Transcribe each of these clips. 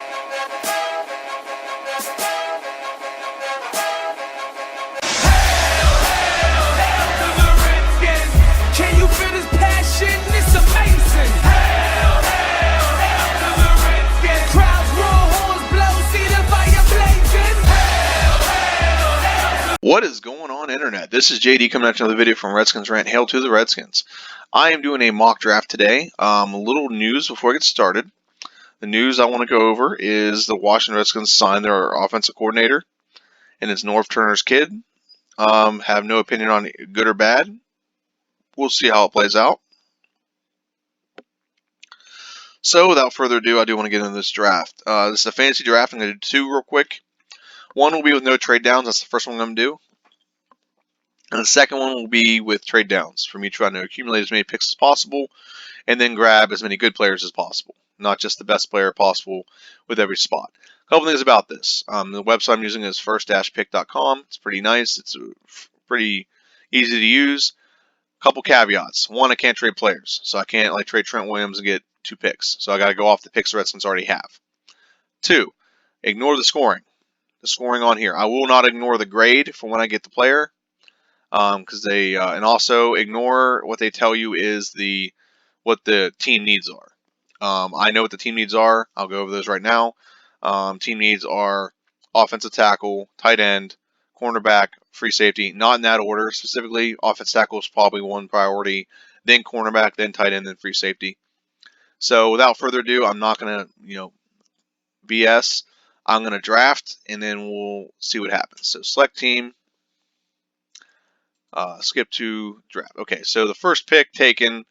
Can you feel this passion? It's amazing. Hail, hail, hail to the Redskins. Crowds roar, horns blow, see the fire blazing. Hail, hail, hail to... What is going on, Internet? This is JD coming out to another video from Redskins Rant. Hail to the Redskins. I am doing a mock draft today. A little news before I get started. The news I want to go over is the Washington Redskins signed their offensive coordinator, and it's Norv Turner's kid. Have no opinion on it, good or bad. We'll see how it plays out. So, without further ado, I do want to get into this draft. This is a fantasy draft. I'm going to do two real quick. One will be with no trade downs. That's the first one I'm going to do. And the second one will be with trade downs, for me trying to accumulate as many picks as possible and then grab as many good players as possible, not just the best player possible with every spot. A couple things about this. The website I'm using is first-pick.com. It's pretty nice. It's pretty easy to use. A couple caveats. One, I can't trade players, so I can't trade Trent Williams and get 2 picks. So I got to go off the picks the Redskins already have. 2, ignore the scoring. The scoring on here. I will not ignore the grade for when I get the player. Because they and also ignore what they tell you is what the team needs are. I know what the team needs are. I'll go over those right now. Team needs are offensive tackle, tight end, cornerback, free safety. Not in that order specifically. Offensive tackle is probably one priority, then cornerback, then tight end, then free safety. So without further ado, I'm not gonna BS. I'm gonna draft and then we'll see what happens. So select team. Skip to draft. Okay, so the first pick taken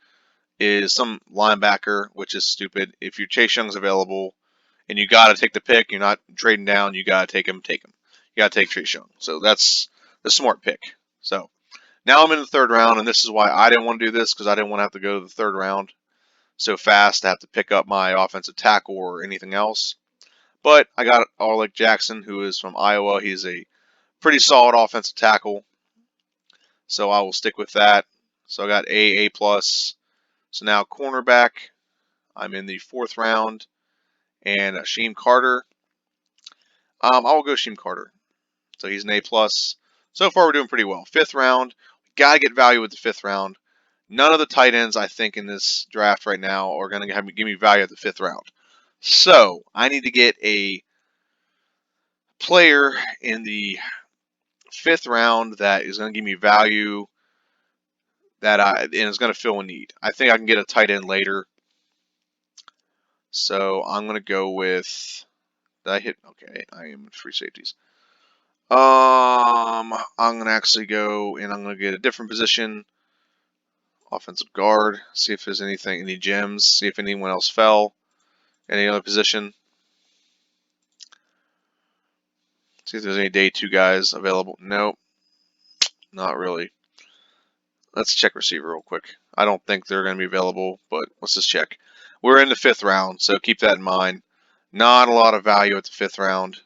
is some linebacker, which is stupid. If your Chase Young's available and you got to take the pick, you're not trading down, you got to take him, You got to take Chase Young. So that's the smart pick. So now I'm in the 3rd round, and this is why I didn't want to do this, because I didn't want to have to go to the 3rd round so fast to have to pick up my offensive tackle or anything else. But I got Arlick Jackson, who is from Iowa. He's a pretty solid offensive tackle. So I will stick with that. So I got A+. So now cornerback, I'm in the 4th round. And Sheem Carter. I will go Sheem Carter. So he's an A+. So far we're doing pretty well. 5th round. Got to get value with the 5th round. None of the tight ends, I think, in this draft right now are going to give me value at the 5th round. So I need to get a player in the 5th round that is going to give me value and is going to fill a need. I think I can get a tight end later. So I'm going to go with... Did I hit? Okay, I am in free safeties. I'm going to actually go and I'm going to get a different position. Offensive guard. See if there's any gems. See if anyone else fell. Any other position. See if there's any day 2 guys available. Nope. Not really. Let's check receiver real quick. I don't think they're going to be available, but let's just check. We're in the 5th round, so keep that in mind. Not a lot of value at the 5th round.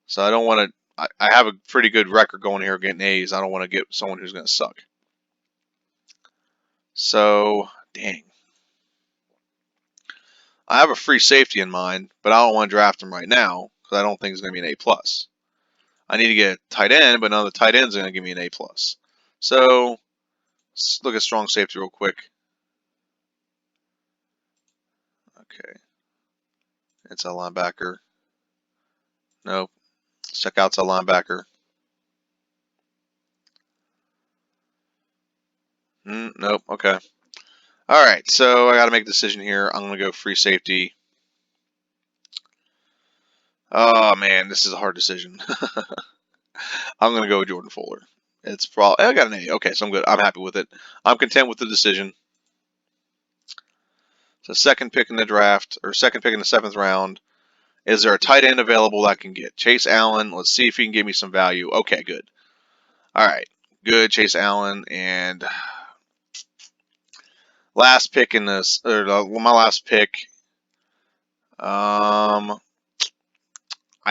So I don't want to... I have a pretty good record going here getting A's. I don't want to get someone who's going to suck. So, dang. I have a free safety in mind, but I don't want to draft him right now because I don't think he's going to be an A+. I need to get a tight end, but none of the tight ends are going to give me an A+. So, let's look at strong safety real quick. Okay. It's a linebacker. Nope. Let's check outside linebacker. Nope. Okay. All right. So I got to make a decision here. I'm going to go free safety. Oh man, this is a hard decision. I'm going to go with Jordan Fuller. It's probably I got an A. Okay, so I'm good. I'm happy with it. I'm content with the decision. So second pick in the draft, or second pick in the 7th round. Is there a tight end available that I can get? Chase Allen. Let's see if he can give me some value. Okay, good. All right, good. Chase Allen. And last pick in this, or my last pick. I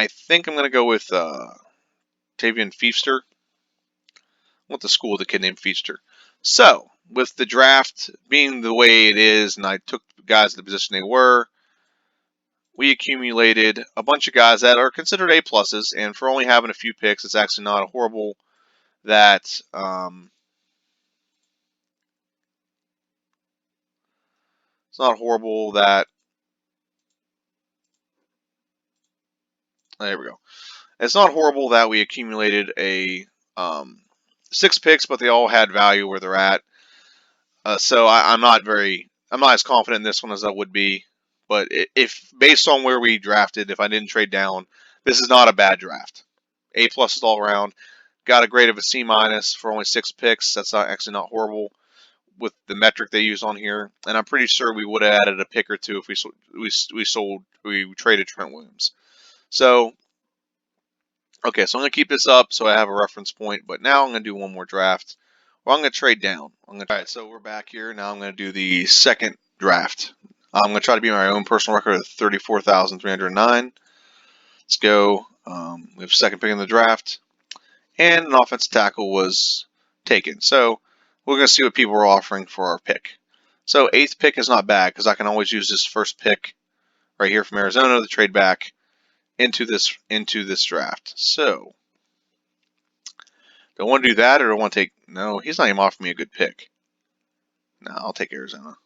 think I'm going to go with Tavian Feaster. I went to school with a kid named Feaster. So, with the draft being the way it is, and I took guys to the position they were, we accumulated a bunch of guys that are considered A pluses, and for only having a few picks, it's actually not horrible that it's not horrible that there we go. It's not horrible that we accumulated a 6 picks, but they all had value where they're at. So I'm not as confident in this one as I would be. But if based on where we drafted, if I didn't trade down, this is not a bad draft. A pluses all around. Got a grade of a C minus for only 6 picks. That's actually not horrible with the metric they use on here. And I'm pretty sure we would have added a pick or two if we traded Trent Williams. So okay, so I'm going to keep this up so I have a reference point, but now I'm going to do one more draft. Well, I'm going to trade down. Alright, so we're back here. Now I'm going to do the second draft. I'm going to try to beat my own personal record of 34,309. Let's go. We have second pick in the draft. And an offensive tackle was taken. So we're going to see what people are offering for our pick. So 8th pick is not bad because I can always use this first pick right here from Arizona to trade back into this draft. So do I want to do that or do I want to take... No, he's not even offering me a good pick. No, I'll take Arizona.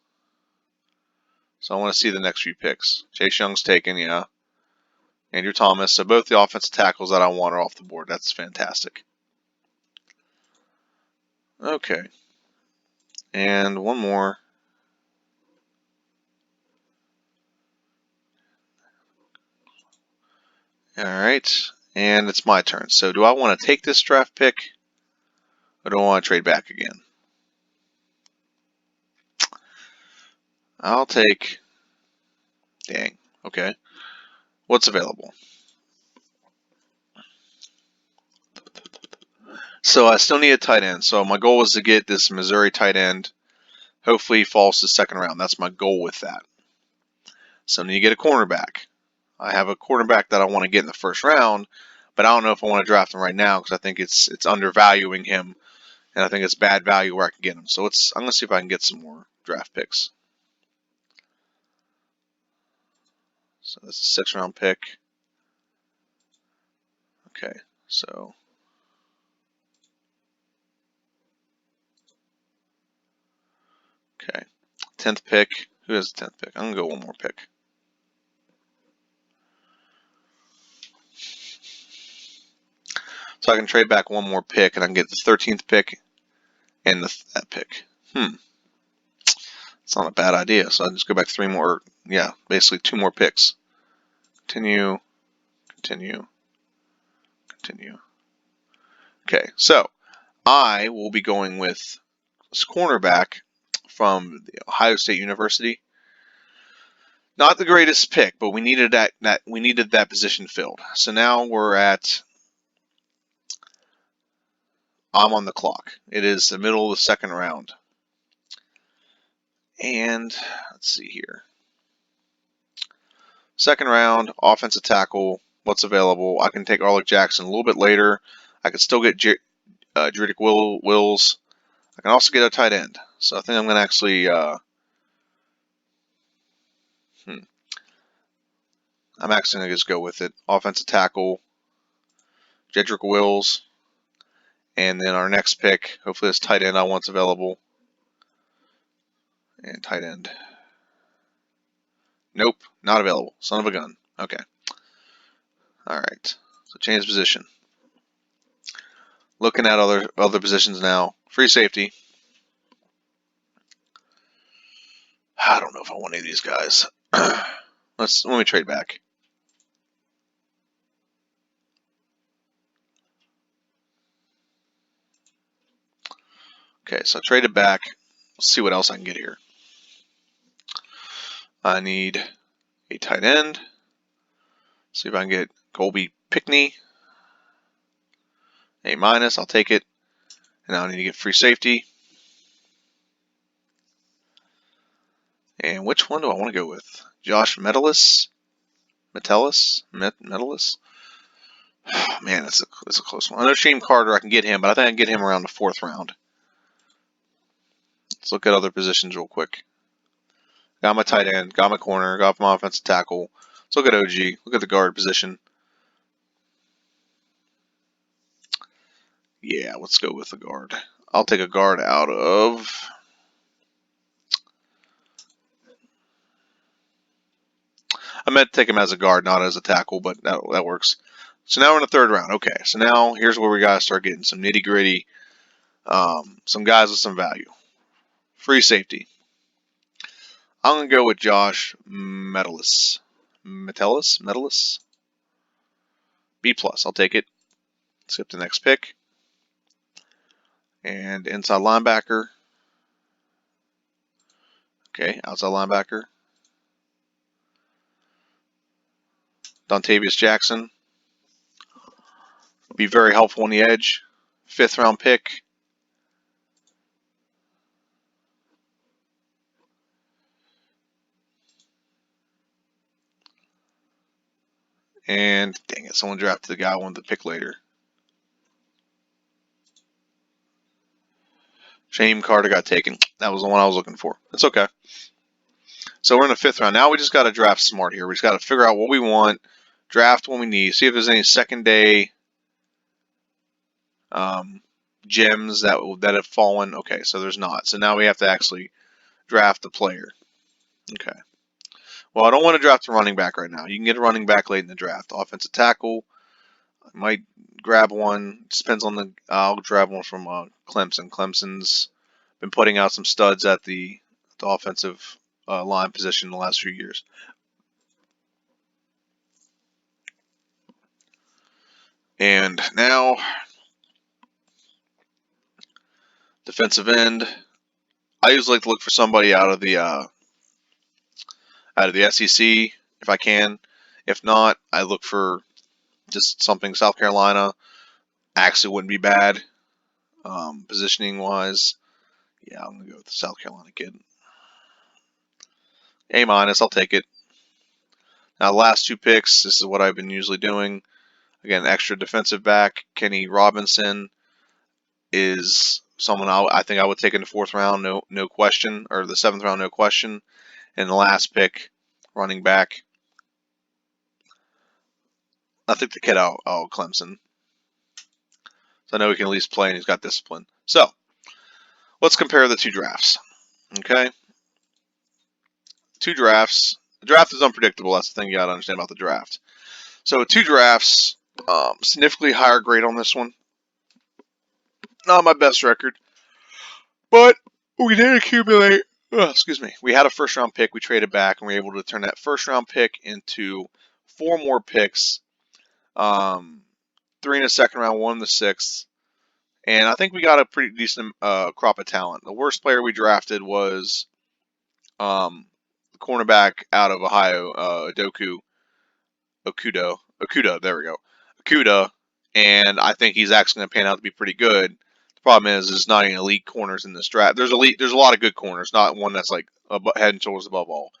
So I want to see the next few picks. Chase Young's taken, yeah. Andrew Thomas. So both the offensive tackles that I want are off the board. That's fantastic. Okay. And one more. Alright. And it's my turn. So do I want to take this draft pick or do I want to trade back again? I'll take... Dang. Okay. What's available? So I still need a tight end. So my goal was to get this Missouri tight end. Hopefully he falls to the second round. That's my goal with that. So I need to get a cornerback. I have a quarterback that I want to get in the first round, but I don't know if I want to draft him right now because I think it's undervaluing him, and I think it's bad value where I can get him. So I'm going to see if I can get some more draft picks. So that's a 6th round pick. Okay, so okay, 10th pick. Who has the 10th pick? I'm going to go one more pick. So I can trade back one more pick, and I can get the 13th pick and that pick. It's not a bad idea. So I just go back 3 more. Yeah, basically 2 more picks. Continue. Continue. Continue. Okay, so I will be going with this cornerback from the Ohio State University. Not the greatest pick, but we needed that position filled. So now I'm on the clock. It is the middle of the 2nd round. And let's see here. 2nd round, offensive tackle. What's available? I can take Arlick Jackson a little bit later. I could still get Jedrick Wills. I can also get a tight end. So I think I'm going to actually... I'm actually going to just go with it. Offensive tackle, Jedrick Wills, and then our next pick, hopefully this tight end I want's available. And tight end. Nope, not available. Son of a gun. Okay. Alright, so change position. Looking at other positions now. Free safety. I don't know if I want any of these guys. Let me trade back. Okay, so I traded back. Let's see what else I can get here. I need a tight end. See if I can get Colby Pickney. A minus, I'll take it. And now I need to get free safety. And which one do I want to go with? Josh Metellus? Metellus? Oh, man, it's a close one. I know Shane Carter, I can get him, but I think I can get him around the 4th round. Let's look at other positions real quick. Got my tight end, got my corner, got my offensive tackle. Let's look at OG. Look at the guard position. Yeah, let's go with the guard. I'll take a guard out of... I meant to take him as a guard, not as a tackle, but that works. So now we're in the third round. Okay, so now here's where we got to start getting some nitty-gritty, some guys with some value. Free safety. I'm going to go with Josh Metellus. Metellus? B+. I'll take it. Skip the next pick. And inside linebacker. Okay, outside linebacker. Dontavius Jackson. Be very helpful on the edge. 5th round pick. And dang it, someone drafted the guy I wanted to pick later. Shane Carter got taken. That was the one I was looking for. It's okay. So we're in the 5th round. Now we just got to draft smart here. We just got to figure out what we want, draft what we need, see if there's any second day gems that have fallen. Okay, so there's not. So now we have to actually draft the player. Okay. Well, I don't want to draft a running back right now. You can get a running back late in the draft. Offensive tackle, I might grab one. It depends on the. I'll grab one from Clemson. Clemson's been putting out some studs at the offensive line position in the last few years. And now, defensive end. I usually like to look for somebody out of the SEC if I can. If not, I look for just something South Carolina. Actually, wouldn't be bad positioning wise. Yeah, I'm gonna go with the South Carolina kid. A-, I'll take it. Now, the last 2 picks, this is what I've been usually doing. Again, extra defensive back, Kenny Robinson is someone I think I would take in the 4th round, no question, or the 7th round, no question. And the last pick, running back, I think the kid out Clemson. So I know he can at least play and he's got discipline. So let's compare the 2 drafts. Okay, 2 drafts. The draft is unpredictable. That's the thing you got to understand about the draft. So 2 drafts, significantly higher grade on this one. Not my best record, but we did accumulate. Excuse me. We had a 1st round pick. We traded back, and we were able to turn that 1st round pick into 4 more picks. 3 in the 2nd round, 1 in the 6th, and I think we got a pretty decent crop of talent. The worst player we drafted was the cornerback out of Ohio, Okuda. There we go, Okuda, and I think he's actually going to pan out to be pretty good. The problem is, there's not any elite corners in this draft. There's a lot of good corners, not one that's like head and shoulders above all.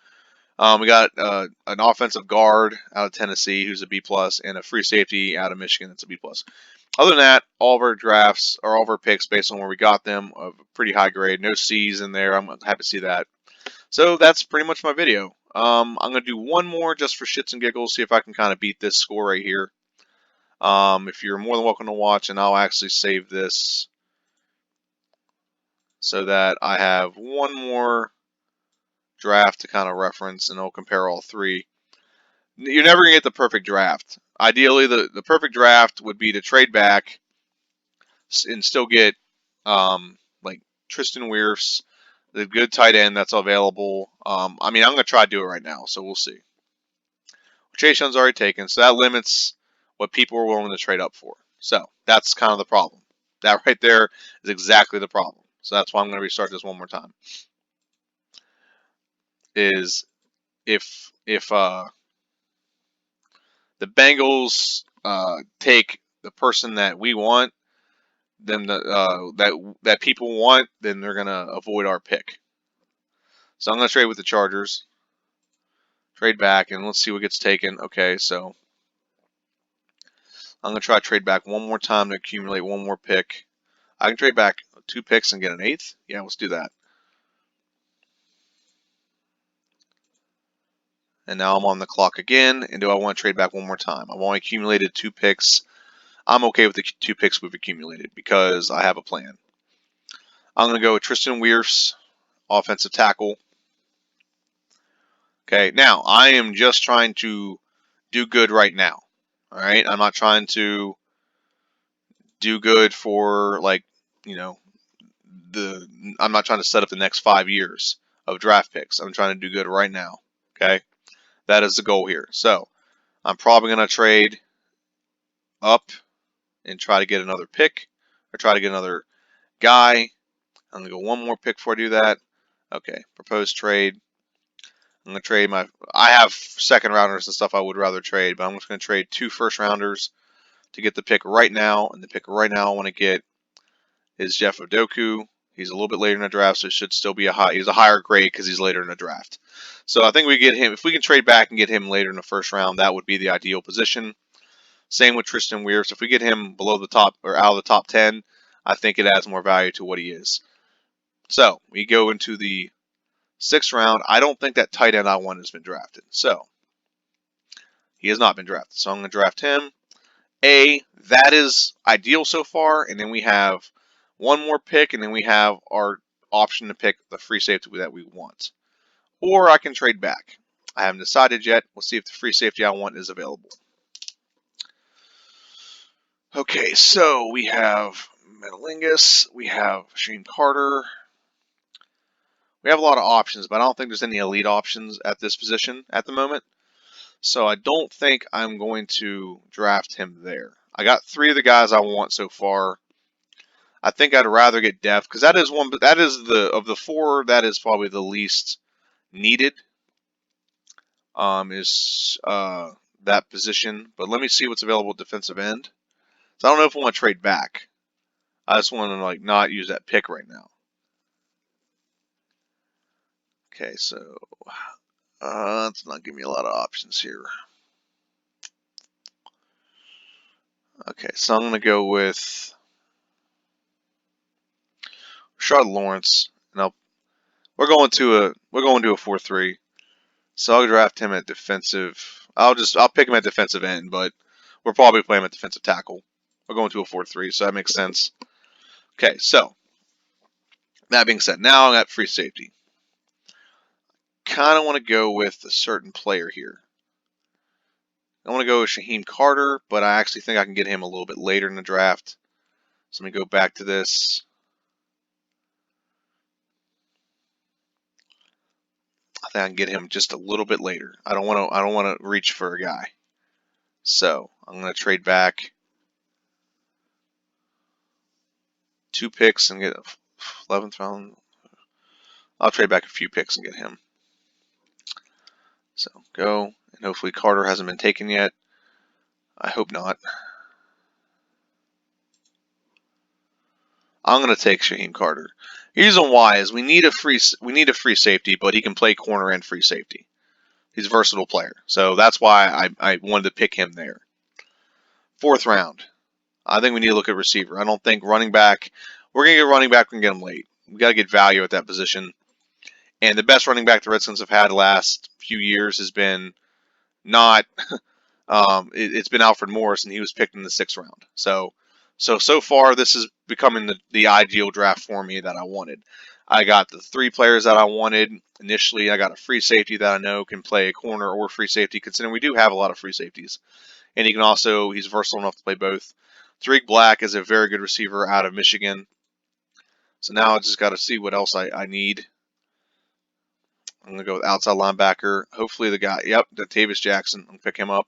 We got an offensive guard out of Tennessee who's a B+, and a free safety out of Michigan that's a B+. Other than that, all of our drafts or all of our picks based on where we got them of a pretty high grade. No C's in there. I'm happy to see that. So that's pretty much my video. I'm going to do one more just for shits and giggles, see if I can kind of beat this score right here. If you're more than welcome to watch, and I'll actually save this so that I have one more draft to kind of reference, and I'll compare all 3. You're never going to get the perfect draft. Ideally, the perfect draft would be to trade back and still get like Tristan Wirfs, the good tight end that's available. I mean, I'm going to try to do it right now, so we'll see. Chase Young's already taken, so that limits what people are willing to trade up for. So that's kind of the problem. That right there is exactly the problem. So that's why I'm going to restart this one more time. Is if the Bengals take the person that we want, then that people want, then they're gonna avoid our pick. So I'm gonna trade with the Chargers. Trade back, and let's see what gets taken. Okay, so I'm gonna try to trade back one more time to accumulate one more pick. I can trade back 2 picks and get an 8th. Yeah, let's do that. And now I'm on the clock again. And do I want to trade back one more time? I've only accumulated 2 picks. I'm okay with the 2 picks we've accumulated because I have a plan. I'm going to go with Tristan Wirfs, offensive tackle. Okay, now I am just trying to do good right now. All right, I'm not trying to do good for I'm not trying to set up the next 5 years of draft picks. I'm trying to do good right now. Okay, that is the goal here. So I'm probably going to trade up and try to get another pick or try to get another guy. I'm going to go one more pick before I do that. Okay, proposed trade. I'm going to trade I have second rounders and stuff I would rather trade, but I'm just going to trade 2 first rounders to get the pick right now. And the pick right now I want to get is Jeff Odoku. He's a little bit later in the draft, so it should still be he's a higher grade because he's later in the draft. So I think we get him, if we can trade back and get him later in the first round, that would be the ideal position. Same with Tristan Wirfs. If we get him below the top or out of the top 10, I think it adds more value to what he is. So we go into the 6th round. I don't think that tight end I want has been drafted. So he has not been drafted. So I'm going to draft him. That is ideal so far. And then we have one more pick, and then we have our option to pick the free safety that we want. Or I can trade back. I haven't decided yet. We'll see if the free safety I want is available. Okay, so we have Metalingus, we have Shane Carter. We have a lot of options, but I don't think there's any elite options at this position at the moment. So I don't think I'm going to draft him there. I got 3 of the guys I want so far. I think I'd rather get depth because that is of the 4 that is probably the least needed. Is that position, but let me see what's available at defensive end. So I don't know if I want to trade back. I just want to not use that pick right now. Okay, so it's not giving me a lot of options here. Okay, so I'm going to go with Rashard Lawrence. And we're going to a 4-3. So I'll draft him at defensive. I'll pick him at defensive end, but we're probably playing him at defensive tackle. We're going to a 4-3, so that makes sense. Okay, so that being said, now I got free safety. Kind of want to go with a certain player here. I want to go with Shaheem Carter, but I actually think I can get him a little bit later in the draft. So let me go back to this. I think I can get him just a little bit later. I don't want to reach for a guy. So I'm going to trade back 2 picks and get 11th round. I'll trade back a few picks and get him. So go, and hopefully Carter hasn't been taken yet. I hope not. I'm going to take Shaheem Carter. The reason why is we need a free safety, but he can play corner and free safety. He's a versatile player, so that's why I wanted to pick him there. 4th round. I think we need to look at receiver. I don't think running back. We're going to get running back. We're going to get him late. We got to get value at that position. And the best running back the Redskins have had the last few years has been not. It's been Alfred Morris, and he was picked in the 6th round. So far, this is becoming the ideal draft for me that I wanted. I got the 3 players that I wanted initially. I got a free safety that I know can play a corner or free safety, considering we do have a lot of free safeties. And he's versatile enough to play both. Tariq Black is a very good receiver out of Michigan. So now I just got to see what else I need. I'm going to go with outside linebacker. Hopefully the guy, Davis Jackson. I'm going to pick him up.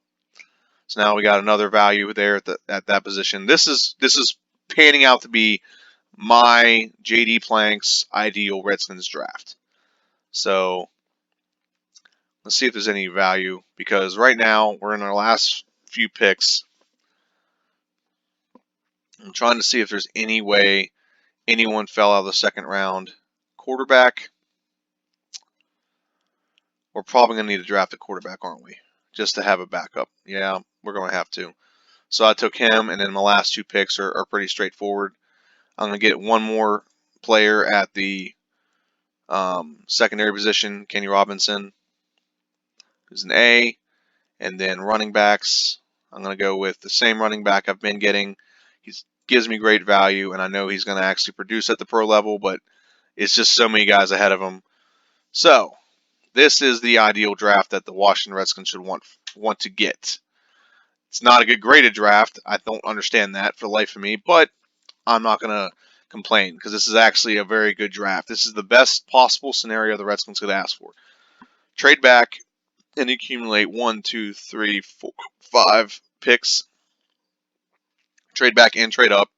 So now we got another value there at that position. This is panning out to be my JD Plank's ideal Redskins draft. So let's see if there's any value, because right now we're in our last few picks. I'm trying to see if there's any way anyone fell out of the 2nd round. Quarterback. We're probably going to need to draft a quarterback, aren't we? Just to have a backup. Yeah, we're going to have to. So I took him, and then my last 2 picks are pretty straightforward. I'm going to get one more player at the secondary position, Kenny Robinson. who's an A. And then running backs, I'm going to go with the same running back I've been getting. He gives me great value, and I know he's going to actually produce at the pro level, but it's just so many guys ahead of him. So this is the ideal draft that the Washington Redskins should want to get. It's not a good graded draft. I don't understand that for the life of me, but I'm not going to complain because this is actually a very good draft. This is the best possible scenario the Redskins could ask for. Trade back and accumulate 1, 2, 3, 4, 5 picks. Trade back and trade up.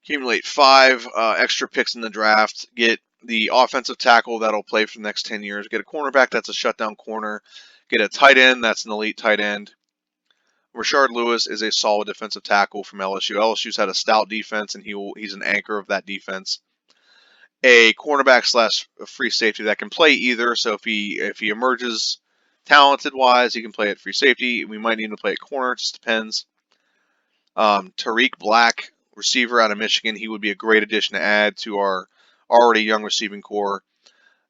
Accumulate 5 extra picks in the draft. Get the offensive tackle that'll play for the next 10 years. Get a cornerback that's a shutdown corner. Get a tight end that's an elite tight end. Rashard Lewis is a solid defensive tackle from LSU. LSU's had a stout defense, and he's an anchor of that defense. A cornerback slash free safety that can play either. So if he emerges talented wise, he can play at free safety. We might need to play at corner. It just depends. Tariq Black, receiver out of Michigan, he would be a great addition to add to our already young receiving core.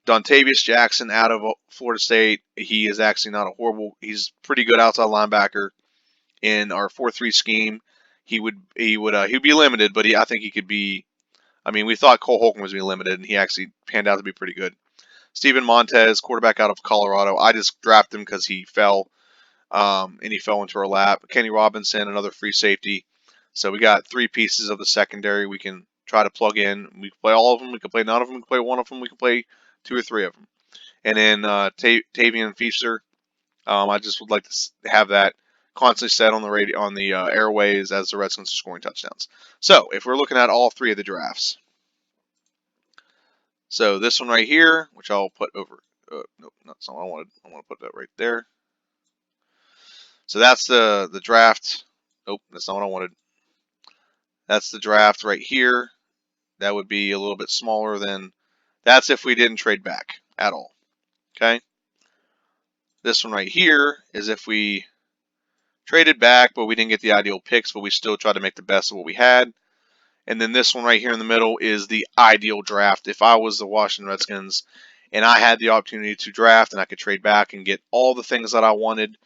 Dontavius Jackson out of Florida State, he is actually not a horrible. He's pretty good outside linebacker. In our 4-3 scheme, he would be limited, but I think he could be. I mean, we thought Cole Holcomb was going to be limited, and he actually panned out to be pretty good. Steven Montez, quarterback out of Colorado. I just drafted him because he fell, and he fell into our lap. Kenny Robinson, another free safety. So we got 3 pieces of the secondary we can try to plug in. We can play all of them. We can play none of them. We can play one of them. We can play 2 or 3 of them. And then Tavian Feaster. I just would like to have that constantly set on the radio, on the airways as the Redskins are scoring touchdowns. So if we're looking at all 3 of the drafts, so this one right here, which I'll put over. Nope, that's not what I wanted. I want to put that right there. So that's the draft. Nope, that's not what I wanted. That's the draft right here. That would be a little bit smaller than. That's if we didn't trade back at all. Okay. This one right here is if we traded back, but we didn't get the ideal picks, but we still tried to make the best of what we had. And then this one right here in the middle is the ideal draft. If I was the Washington Redskins and I had the opportunity to draft and I could trade back and get all the things that I wanted,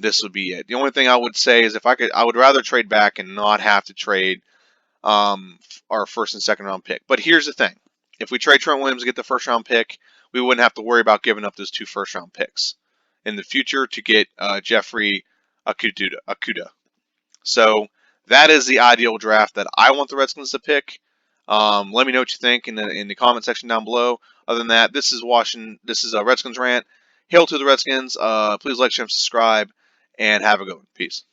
this would be it. The only thing I would say is I would rather trade back and not have to trade our first and second round pick. But here's the thing. If we trade Trent Williams and get the first round pick, we wouldn't have to worry about giving up those 2 first round picks in the future to get Jeffrey Okudah. So that is the ideal draft that I want the Redskins to pick. Let me know what you think in the comment section down below. Other than that, this is Washington. This is a Redskins rant. Hail to the Redskins. Please like, share, and subscribe, and have a good one. Peace.